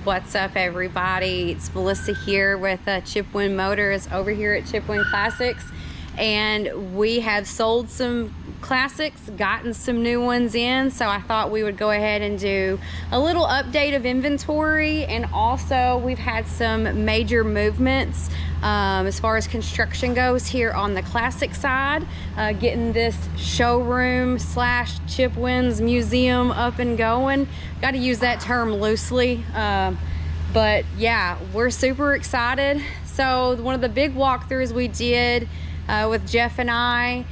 What's up, everybody? It's Melissa here with Chip Wynn Motors over here at Chip Wynn Classics, and we have sold some classics, gotten some new ones in, so I thought we would go ahead and do a little update of inventory. And also we've had some major movements as far as construction goes here on the classic side, getting this showroom slash Chip Wynn's museum up and going. Got to use that term loosely, but yeah, we're super excited. So one of the big walkthroughs we did with Jeff and I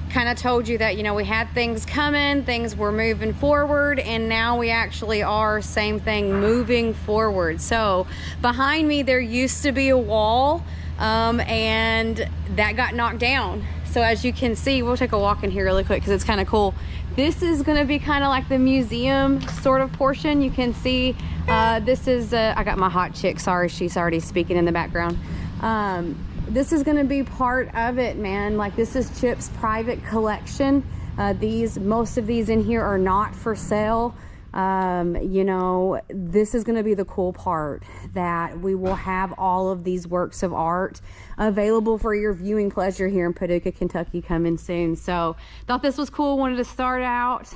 kind of told you that, you know, we had things coming, things were moving forward, and now we actually are, same thing, moving forward. So behind me there used to be a wall, and that got knocked down. So as you can see, we'll take a walk in here really quick because it's kind of cool. This is going to be kind of like the museum sort of portion. You can see this is I got my hot chick, sorry, she's already speaking in the background. This is going to be part of it, man. Like, this is Chip's private collection. Most of these in here are not for sale. You know, this is going to be the cool part, that we will have all of these works of art available for your viewing pleasure here in Paducah, Kentucky, coming soon. So thought this was cool. Wanted to start out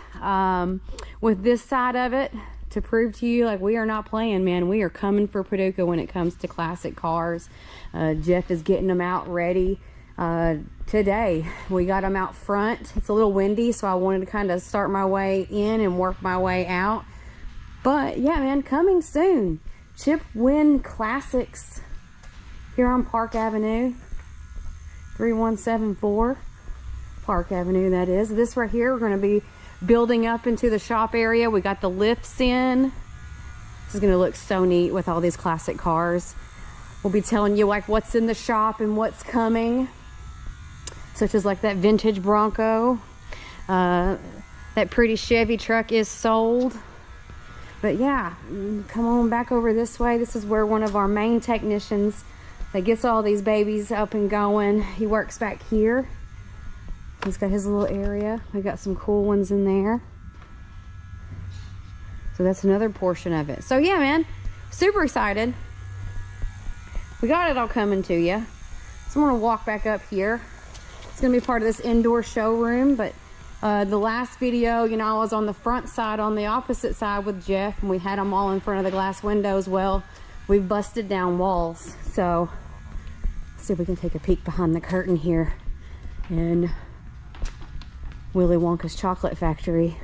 with this side of it to prove to you, like, we are not playing, man. We are coming for Paducah when it comes to classic cars. Jeff is getting them out ready today. We got them out front. It's a little windy, so I wanted to kind of start my way in and work my way out. But yeah, man, coming soon. Chip Wynn Classics here on Park Avenue, 3174 Park Avenue, that is. This right here, we're going to be building up into the shop area. We got the lifts in. This is going to look so neat with all these classic cars. We'll be telling you like what's in the shop and what's coming, such as like that vintage Bronco. That pretty Chevy truck is sold. But yeah, come on back over this way. This is where one of our main technicians that gets all these babies up and going, he works back here. He's got his little area. We got some cool ones in there. So that's another portion of it. So yeah, man, super excited. We got it all coming to you. So I'm gonna walk back up here. It's gonna be part of this indoor showroom, but the last video, you know, I was on the front side, on the opposite side with Jeff, and we had them all in front of the glass windows. Well, we've busted down walls. So let's see if we can take a peek behind the curtain here in Willy Wonka's chocolate factory.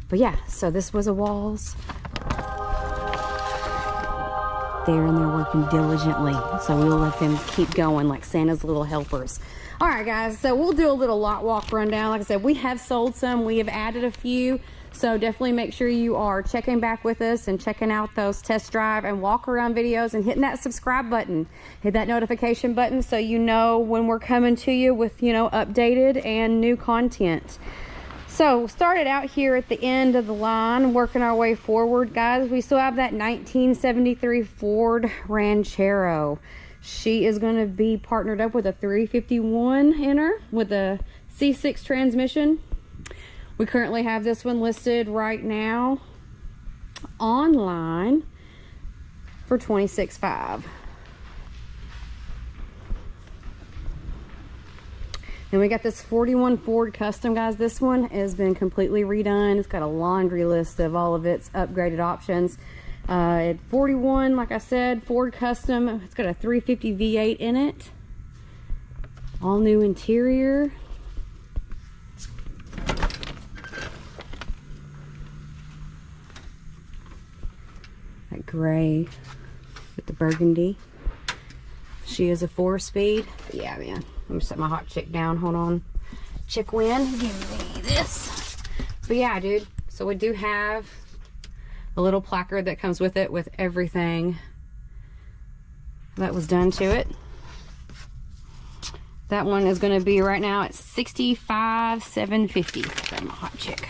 But yeah, so this was a walls there, and they're working diligently, so we'll let them keep going like Santa's little helpers. All right, guys, so we'll do a little lot walk rundown. Like I said, we have sold some, we have added a few, so definitely make sure you are checking back with us and checking out those test drive and walk around videos, and hitting that subscribe button, hit that notification button, so you know when we're coming to you with, you know, updated and new content. So started out here at the end of the line, working our way forward, guys. We still have that 1973 Ford Ranchero. She is going to be partnered up with a 351 in her with a C6 transmission. We currently have this one listed right now online for $26,500. And we got this 41 Ford Custom, guys. This one has been completely redone. It's got a laundry list of all of its upgraded options. At 41, like I said, Ford Custom. It's got a 350 V8 in it. All new interior. That gray with the burgundy. She is a 4-speed. Yeah, man. Let me set my hot chick down. Hold on. Chick Wynn, give me this. But yeah, dude. So we do have a little placard that comes with it with everything that was done to it. That one is going to be right now at $65,750. Grab my hot chick.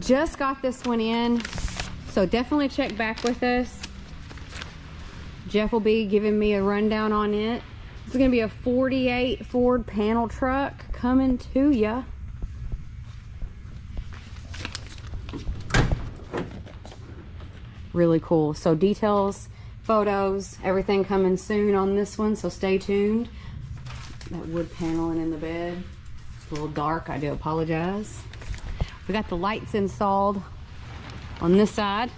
Just got this one in, so definitely check back with us. Jeff will be giving me a rundown on it. It's gonna be a 48 Ford panel truck coming to ya. Really cool. So details, photos, everything coming soon on this one, so stay tuned. That wood paneling in the bed. It's a little dark, I do apologize. We got the lights installed on this side.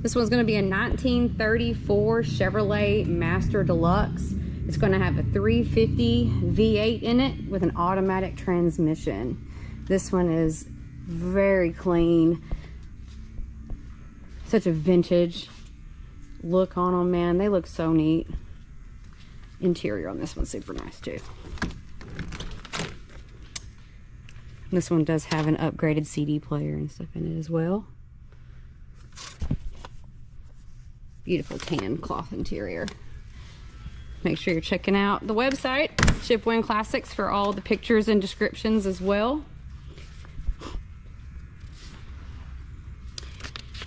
This one's gonna be a 1934 Chevrolet Master Deluxe. It's gonna have a 350 V8 in it with an automatic transmission. This one is very clean. Such a vintage look on them, man. They look so neat. Interior on this one's super nice too. This one does have an upgraded CD player and stuff in it as well. Beautiful tan cloth interior. Make sure you're checking out the website, Wynn Classics, for all the pictures and descriptions as well.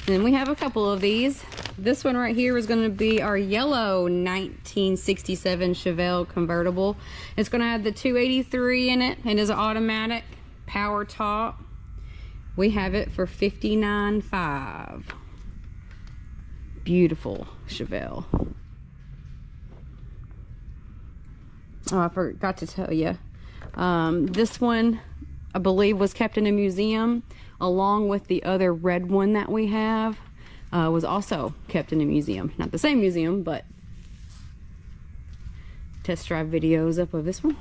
Then we have a couple of these. This one right here is going to be our yellow 1967 Chevelle convertible. It's going to have the 283 in it. It is automatic, power top. We have it for $59,500. Beautiful Chevelle. Oh, I forgot to tell you. This one, I believe, was kept in a museum, along with the other red one that we have, was also kept in a museum. Not the same museum, but test drive videos up of this one.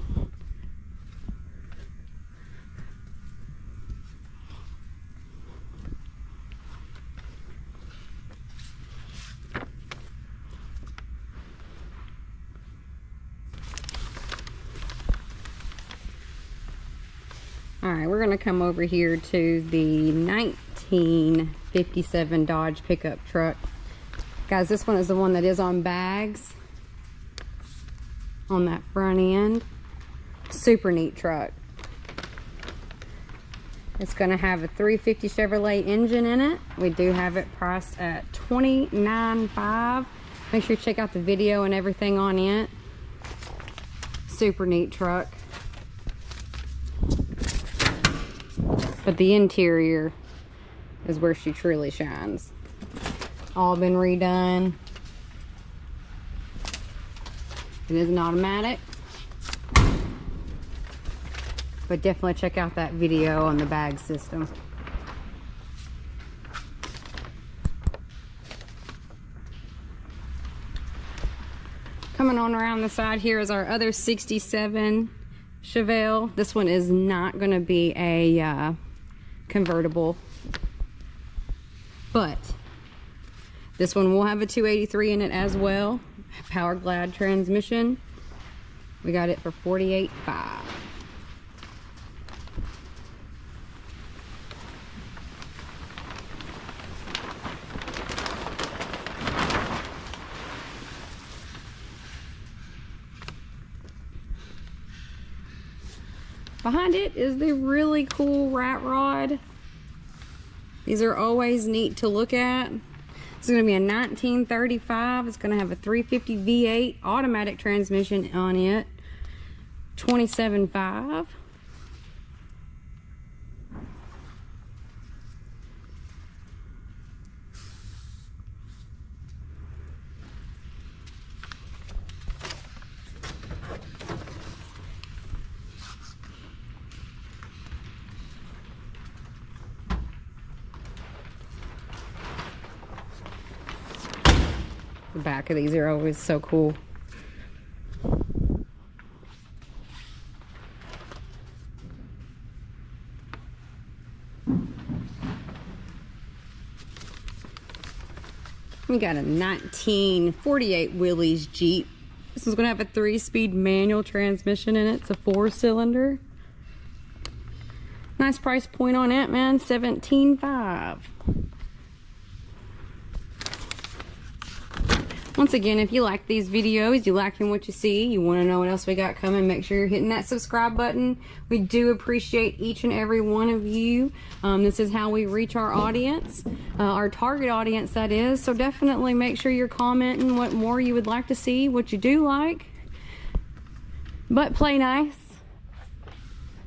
All right, we're gonna come over here to the 1957 Dodge pickup truck. Guys, this one is the one that is on bags on that front end. Super neat truck. It's gonna have a 350 Chevrolet engine in it. We do have it priced at $29,500. Make sure you check out the video and everything on it. Super neat truck. But the interior is where she truly shines. All been redone. It is an automatic. But definitely check out that video on the bag system. Coming on around the side here is our other 67 Chevelle. This one is not going to be a convertible, but this one will have a 283 in it as well. Power glide transmission. We got it for $48,500. Behind it is the really cool rat rod. These are always neat to look at. It's going to be a 1935. It's going to have a 350 V8 automatic transmission on it. $27,500. The back of these are always so cool. We got a 1948 Willys Jeep. This is going to have a 3-speed manual transmission in it. It's a 4-cylinder. Nice price point on it, man. $17,500. Once again, if you like these videos, you liking what you see, you want to know what else we got coming, make sure you're hitting that subscribe button. We do appreciate each and every one of you. This is how we reach our audience, our target audience, that is. So definitely make sure you're commenting what more you would like to see, what you do like. But play nice.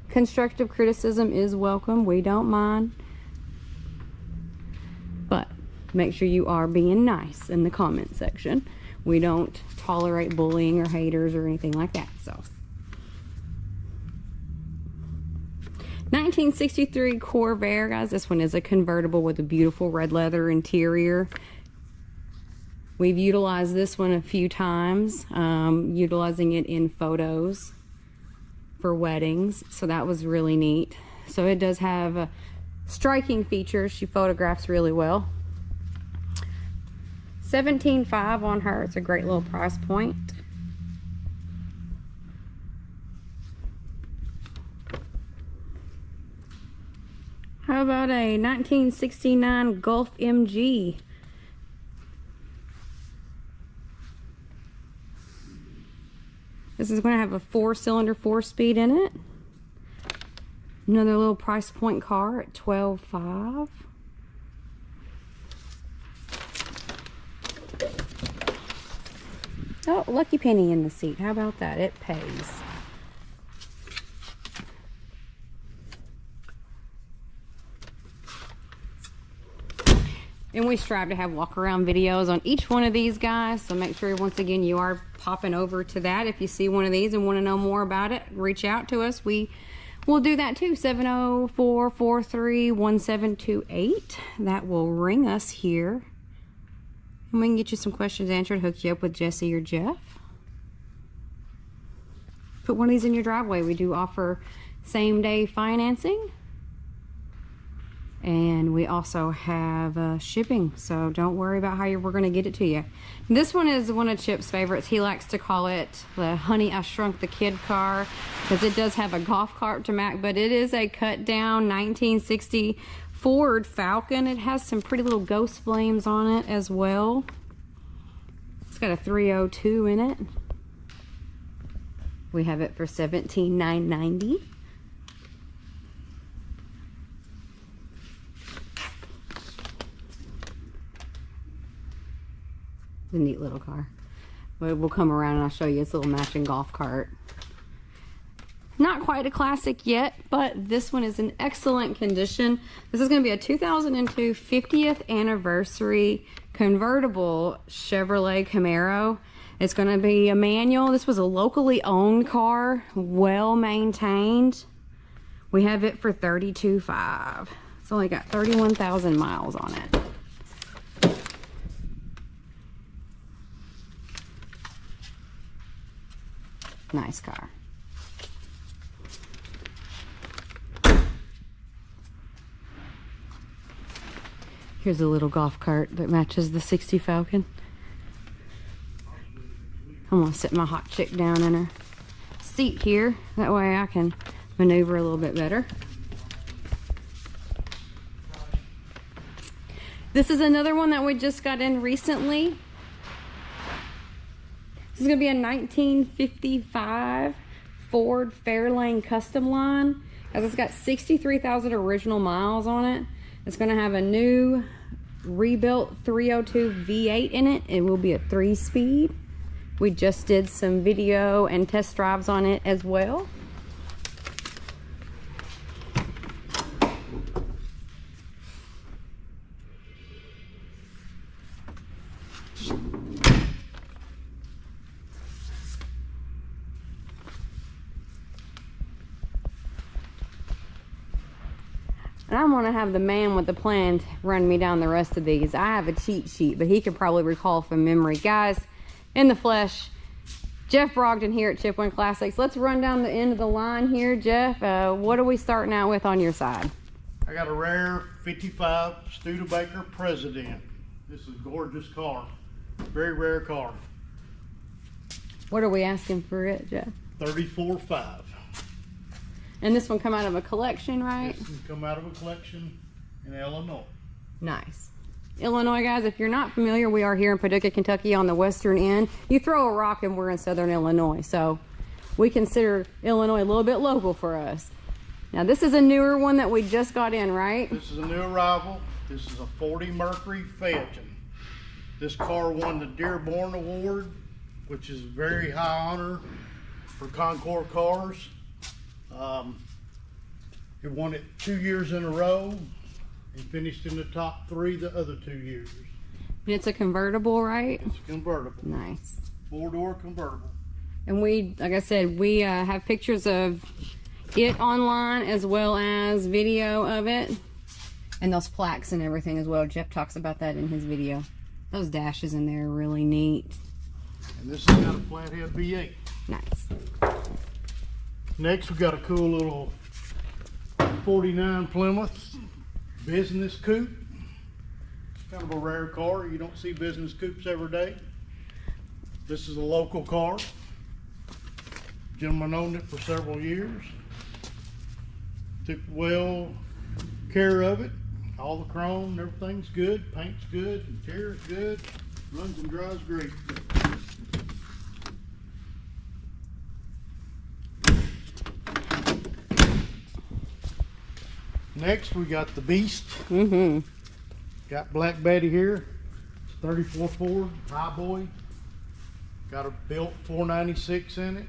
Constructive criticism is welcome. We don't mind. But make sure you are being nice in the comment section. We don't tolerate bullying or haters or anything like that. So 1963 Corvair, guys. This one is a convertible with a beautiful red leather interior. We've utilized this one a few times, utilizing it in photos for weddings. So that was really neat. So it does have striking features. She photographs really well. $17,500 on her. It's a great little price point. How about a 1969 Gulf MG? This is going to have a 4-cylinder 4-speed in it. Another little price point car at $12,500. Oh, lucky penny in the seat. How about that? It pays. And we strive to have walk around videos on each one of these, guys. So make sure once again you are popping over to that. If you see one of these and want to know more about it, reach out to us. We will do that too. 704-443-1728. That will ring us here. And we can get you some questions answered, hook you up with Jesse or Jeff. Put one of these in your driveway. We do offer same-day financing. And we also have shipping, so don't worry about how we're going to get it to you. This one is one of Chip's favorites. He likes to call it the Honey, I Shrunk the Kid car, because it does have a golf cart to match, but it is a cut-down 1960 Ford Falcon. It has some pretty little ghost flames on it as well. It's got a 302 in it. We have it for $17,990. It's a neat little car. We'll come around and I'll show you its little matching golf cart. Not quite a classic yet, but this one is in excellent condition. This is going to be a 2002 50th anniversary convertible Chevrolet Camaro. It's going to be a manual. This was a locally owned car, well maintained. We have it for $32,500. It's only got 31,000 miles on it. Nice car. Here's a little golf cart that matches the 60 Falcon. I'm gonna sit my hot chick down in her seat here. That way I can maneuver a little bit better. This is another one that we just got in recently. This is gonna be a 1955 Ford Fairlane Custom Line. As it's got 63,000 original miles on it. It's gonna have a new rebuilt 302 V8 in it. It will be a 3-speed. We just did some video and test drives on it as well. And I'm gonna have the man with the plan run me down the rest of these. I have a cheat sheet, but he could probably recall from memory. Guys, in the flesh, Jeff Brogdon here at Chip Wynn Classics. Let's run down the end of the line here. Jeff, what are we starting out with on your side? I got a rare 55 Studebaker President. This is a gorgeous car. Very rare car. What are we asking for it, Jeff? $34,500. And this one come out of a collection, right? This one come out of a collection in Illinois. Nice. Illinois, guys, if you're not familiar, we are here in Paducah, Kentucky on the western end. You throw a rock and we're in southern Illinois, so we consider Illinois a little bit local for us. Now this is a newer one that we just got in, right? This is a new arrival. This is a 40 Mercury Phaeton. This car won the Dearborn Award, which is a very high honor for Concours cars. It won it 2 years in a row and finished in the top 3 the other 2 years. And it's a convertible, right? It's a convertible. Nice. 4-door convertible. And we, like I said, we have pictures of it online as well as video of it. And those plaques and everything as well. Jeff talks about that in his video. Those dashes in there are really neat. And this has got a flathead V8. Nice. Next, we got a cool little 49 Plymouth business coupe. It's kind of a rare car. You don't see business coupes every day. This is a local car. Gentleman owned it for several years. Took well care of it. All the chrome, everything's good. Paint's good. Interior's good. Runs and drives great. Next, we got the Beast. Got Black Betty here. It's 34 Ford, high boy. Got a built 496 in it.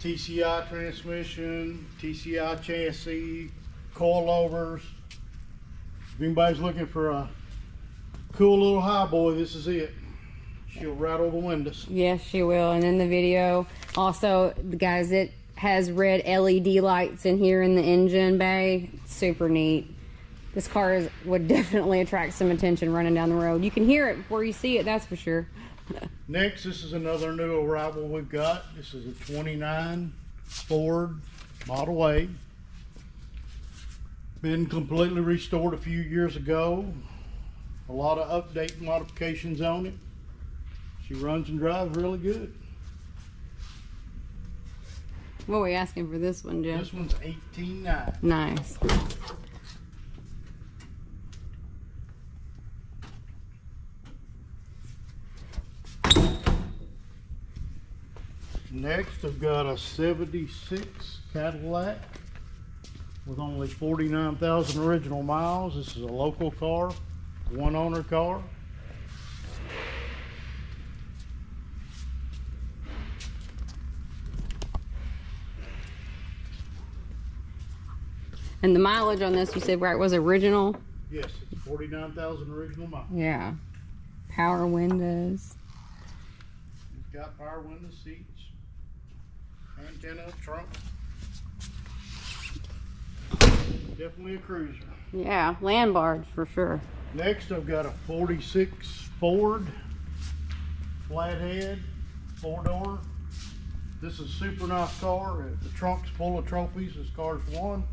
TCI transmission, TCI chassis, coilovers. If anybody's looking for a cool little high boy, this is it. She'll rattle the windows. Yes, she will. And in the video, also, the guys, it has red LED lights in here in the engine bay. Super neat. This car would definitely attract some attention running down the road. You can hear it before you see it, that's for sure. Next, this is another new arrival we've got. This is a 29 Ford Model A. Been completely restored a few years ago. A lot of update modifications on it. She runs and drives really good. What are we asking for this one, Jeff? This one's $18,900. Nice. Next, I've got a 76 Cadillac with only 49,000 original miles. This is a local car, one owner car. And the mileage on this, you said, right, was original? Yes, it's 49,000 original miles. Yeah. Power windows. It's got power window seats, antenna, trunk. Definitely a cruiser. Yeah, land barge for sure. Next, I've got a 46 Ford flathead, 4-door. This is a super nice car. The trunk's full of trophies. This car's won.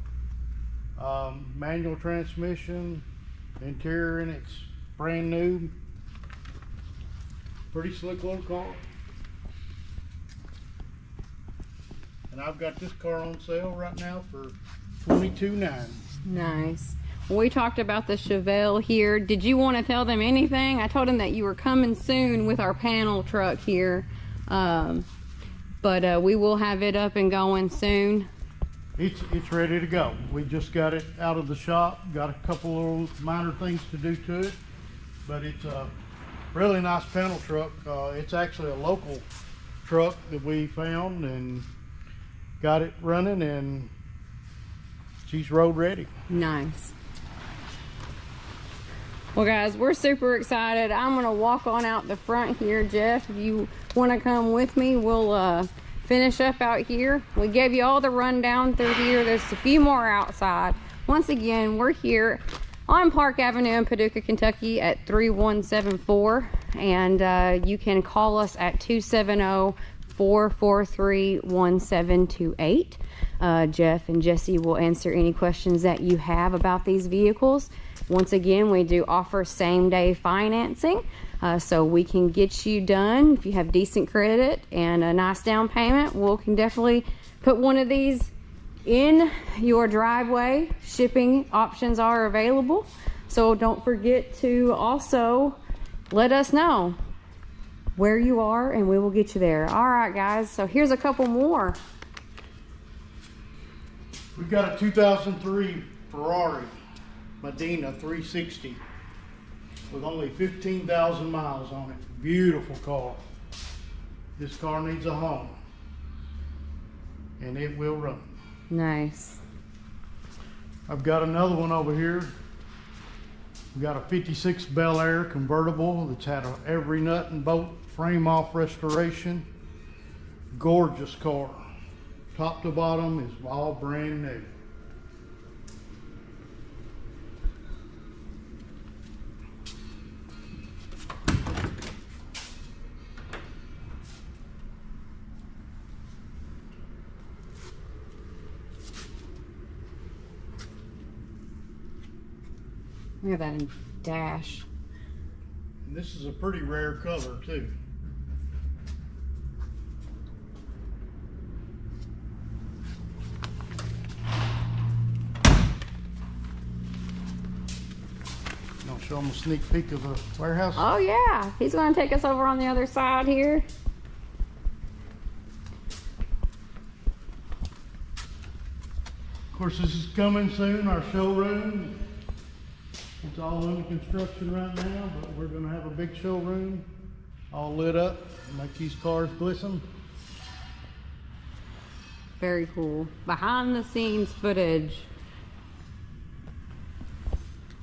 Manual transmission, interior in it's brand new. Pretty slick little car. And I've got this car on sale right now for $22,900. Nice. We talked about the Chevelle here. Did you want to tell them anything? I told them that you were coming soon with our panel truck here. But we will have it up and going soon. It's ready to go. We just got it out of the shop. Got a couple of minor things to do to it, but it's a really nice panel truck. It's actually a local truck that we found and got it running, and she's road ready. Nice. Well, guys, we're super excited. I'm gonna walk on out the front here. Jeff, if you want to come with me, we'll finish up out here. We gave you all the rundown through here. There's a few more outside. Once again, we're here on Park Avenue in Paducah, Kentucky at 3174, and you can call us at 270-443-1728. Jeff and Jesse will answer any questions that you have about these vehicles. Once again, we do offer same-day financing, so we can get you done if you have decent credit and a nice down payment. We can definitely put one of these in your driveway. Shipping options are available. So don't forget to also let us know where you are and we will get you there. All right, guys, so here's a couple more. We've got a 2003 Ferrari Medina 360 with only 15,000 miles on it. Beautiful car. This car needs a home, and it will run. Nice. I've got another one over here. We've got a 56 Bel Air convertible that's had every nut and bolt frame off restoration. Gorgeous car. Top to bottom is all brand new. Look at that in dash. And this is a pretty rare color too. I'll show them a sneak peek of the warehouse. Oh yeah, he's going to take us over on the other side here. Of course, this is coming soon, our showroom. It's all under construction right now, but we're going to have a big showroom all lit up, make these cars glisten. Very cool. Behind the scenes footage.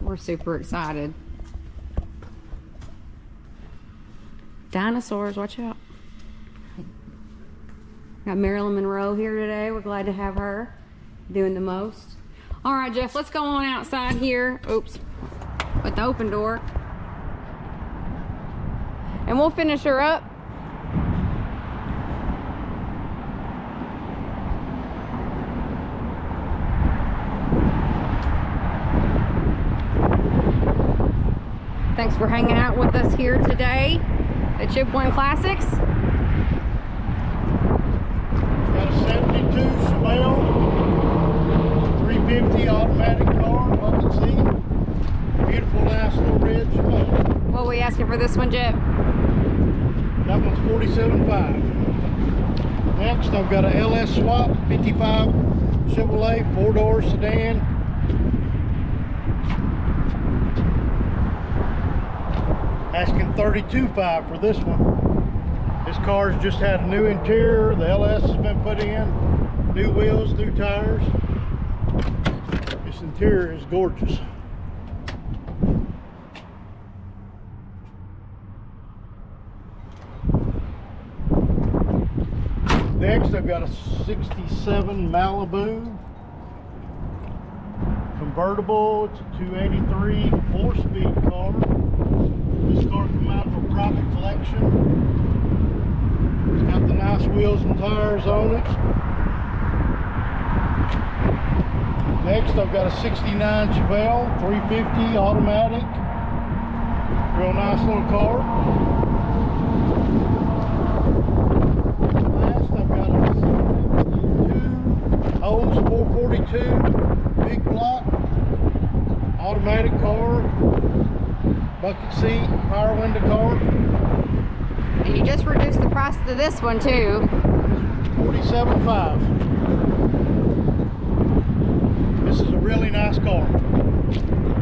We're super excited. Dinosaurs, watch out. Got Marilyn Monroe here today. We're glad to have her doing the most. All right, Jeff, let's go on outside here. Oops. With the open door. And we'll finish her up. Thanks for hanging out with us here today at Chip Wynn Classics. Got a 72 Chevelle 350 automatic car, bucket seat. Beautiful, nice little red Chevelle. What are we asking for this one, Jeff? That one's $47,500. Next, I've got a LS Swap 55 Chevrolet 4-door sedan. Asking $32,500 for this one. This car's just had a new interior. The LS has been put in. New wheels, new tires. This interior is gorgeous. Next, I've got a 67 Malibu convertible. It's a 283 4-speed car. This car came out of a private collection. It's got the nice wheels and tires on it. Next, I've got a 69 Chevelle 350 automatic. Real nice little car. Last, I've got a 72 Olds 442 big block automatic car. Bucket seat, power window car. And you just reduced the price to this one too. $47,500. This is a really nice car.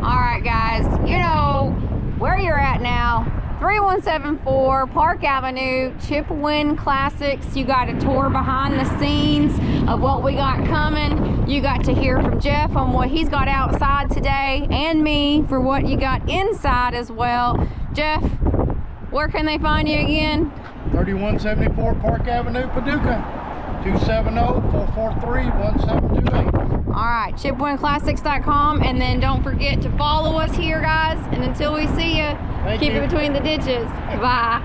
All right, guys, you know where you're at now. 3174 Park Avenue, Chip Wynn Classics. You got a tour behind the scenes of what we got coming. You got to hear from Jeff on what he's got outside today, and me for what you got inside as well. Jeff, where can they find you again? 3174 Park Avenue, Paducah. 270-443-1728. All right, chipwinnclassics.com, and then don't forget to follow us here, guys. And until we see you, keep it between the ditches. Bye.